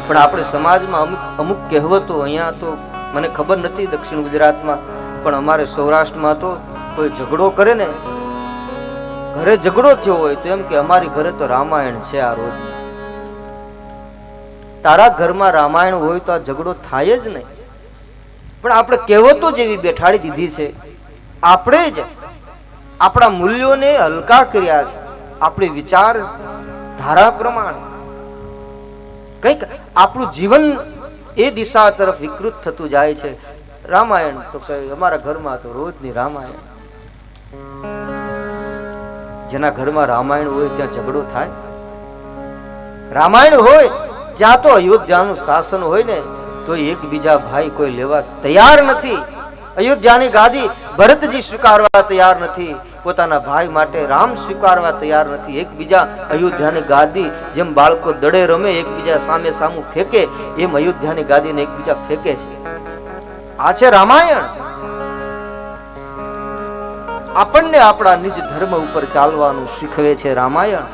પણ આપણે સમાજમાં અમુક કહેવતો, અહીંયા તો મને ખબર નથી દક્ષિણ ગુજરાતમાં, પણ અમારે સૌરાષ્ટ્રમાં તો કોઈ ઝઘડો કરે ને, ઘરે ઝઘડો થયો હોય તો એમ કે અમારી ઘરે તો રામાયણ છે આ રોજ. તારા ઘરમાં રામાયણ હોય તો આ ઝઘડો થાય જ નહીં. પણ આપણે કહેવતો જેવી બેઠાડી દીધી છે, આપણે જ આપણા મૂલ્યોને હલકા કર્યા છે. આપણી વિચાર ધારા પ્રમાણે કંઈક આપણું જીવન એ દિશા તરફ વિકૃત થતું જાય છે. રામાયણ તો કઈ અમારા ઘરમાં તો રોજની રામાયણ. જેના ઘરમાં રામાયણ હોય ત્યાં ઝઘડો થાય? રામાયણ હોય જ્યાં તો અયોધ્યાનું શાસન હોય ને તો એકબીજા ભાઈ કોઈ લેવા તૈયાર નથી. અયોધ્યાની ગાદી ભરતજી સ્વીકારવા તૈયાર નથી, પોતાના ભાઈ માટે રામ સ્વીકારવા તૈયાર નથી. એકબીજા અયોધ્યાની ગાદી જેમ બાળકો દડે રમે એકબીજા સામે સામું ફેંકે, એમ અયોધ્યાની ગાદીને એકબીજા ફેંકે છે. આ છે રામાયણ. આપણને આપણા નિજ ધર્મ ઉપર ચાલવાનું શીખવે છે રામાયણ.